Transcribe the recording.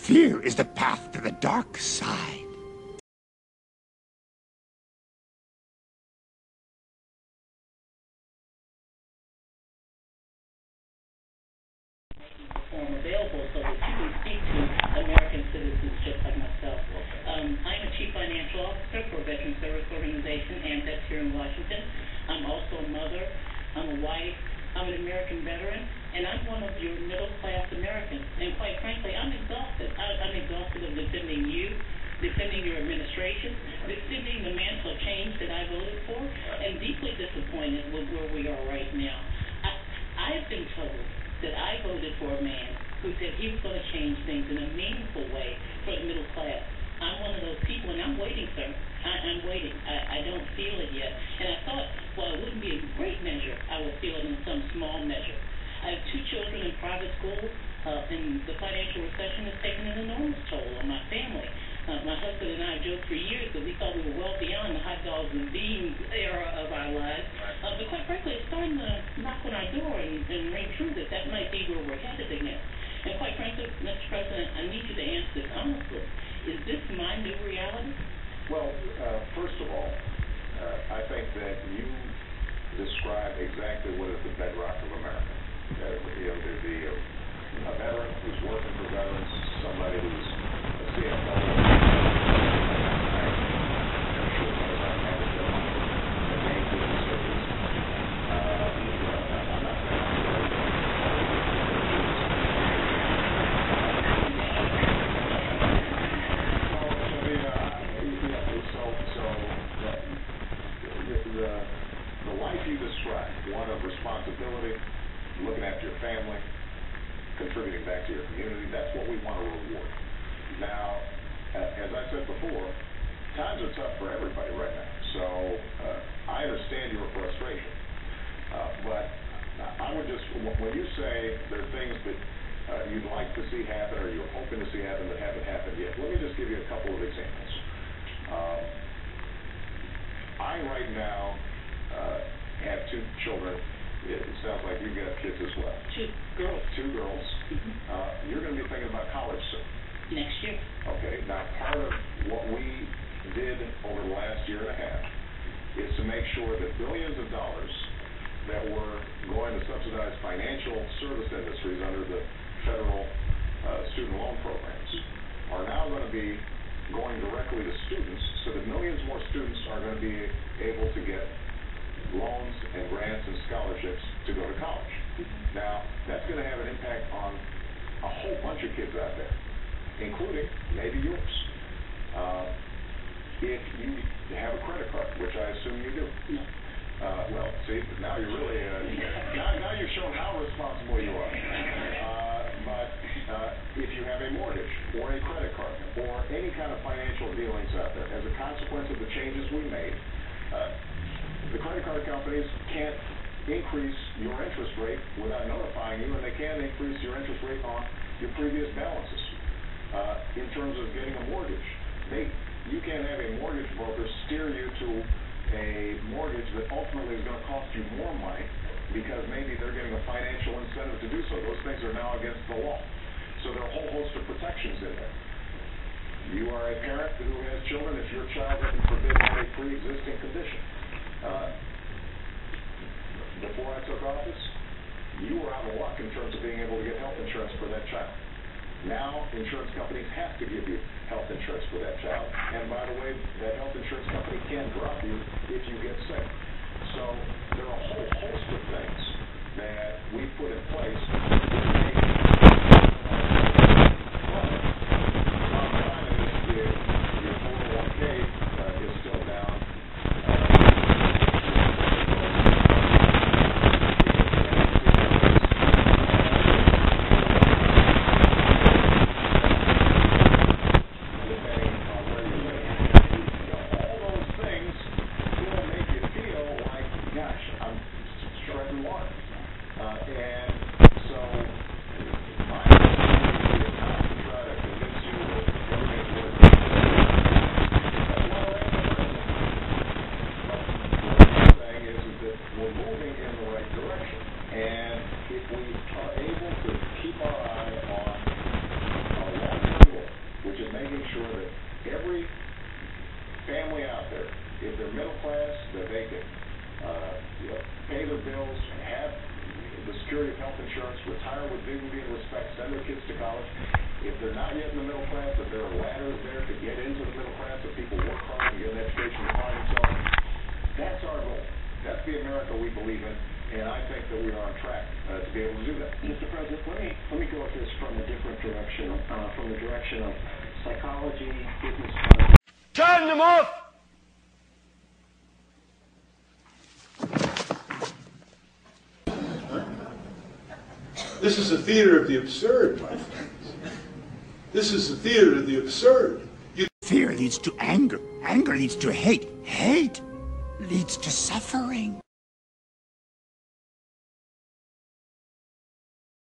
Fear is the path to the dark side. Available so that you can speak to American citizens just like myself. I'm a chief financial officer for a veteran service organization, and that's here in Washington. I'm also a mother. I'm a wife. I'm an American veteran, and I'm one of your middle-class Americans. And quite frankly, I'm exhausted. I'm exhausted of defending you, defending your administration, defending the mantle of change that I voted for, and deeply disappointed with where we are right now. I have been told that I voted for a man who said he was going to change things in a meaningful way for the middle class. I'm one of those people, and I'm waiting, sir. I'm waiting. I don't feel it yet. And I thought, well, it wouldn't be a great measure. I would feel it in some small measure. I have 2 children in private school, and the financial recession has taken an enormous toll on my family. My husband and I joked for years that we thought we were well beyond the hot dogs and beans era of our lives. But quite frankly, it's starting to knock on our door and ring true that might be where we're headed again. And quite frankly, Mr. President, I need you to answer this honestly. Is this my new reality? Well, first of all, I think that you describe exactly what is the bedrock of America. There's a veteran who's working for veterans, somebody who's a CFO. The life you describe, one of responsibility, looking after your family, contributing back to your community, that's what we want to reward. Now, as I said before, times are tough for everybody right now. So I understand your frustration. But I would just, when you say there are things that you'd like to see happen or you're hoping to see happen that haven't happened yet, let me just give you a couple of examples. I right now have 2 children. It sounds like you've got kids as well. 2 girls. 2 girls. Mm-hmm. You're going to be thinking about college soon. Next year. Okay. Now, part of what we did over the last year and a half is to make sure that billions of dollars that were going to subsidize financial service industries under the federal student loan programs are now going to be going directly to students, so that millions more students are going to be able to get loans and grants and scholarships to go to college. Now, that's going to have an impact on a whole bunch of kids out there, including maybe yours. If you have a credit card, which I assume you do. Well, see, now you're really, now you've shown how responsible you are. But if you have a mortgage or a credit card or any kind of financial dealings out there, as a consequence of the changes we made, the credit card companies can't increase your interest rate without notifying you, and they can increase your interest rate on your previous balances. In terms of getting a mortgage, you can't have a mortgage broker steer you to a mortgage that ultimately is going to cost you more money because maybe they're getting a financial incentive to do so. Those things are now against the law. So there are a whole host of protections in there. You are a parent who has children. If your child, heaven forbid, had a pre-existing condition, before I took office, you were out of luck in terms of being able to get health insurance for that child. Now, insurance companies have to give you health insurance for that child. And by the way, that health insurance company can drop you if you get sick. So there are a whole host of things that we put in place to make your 401k is still down. sure that every family out there, if they're middle class, that they can pay their bills, have the security of health insurance, retire with dignity and respect, send their kids to college. If they're not yet in the middle class, that there are ladders there to get into the middle class, that people work hard and get an education to find themselves. That's our goal. That's the America we believe in, and I think that we are on track to be able to do that. Mr. President, let me go at this from a different direction, from the direction of psychology, business strategy. Turn them off! This is the theater of the absurd, my friends. This is the theater of the absurd. Fear leads to anger. Anger leads to hate. Hate leads to suffering.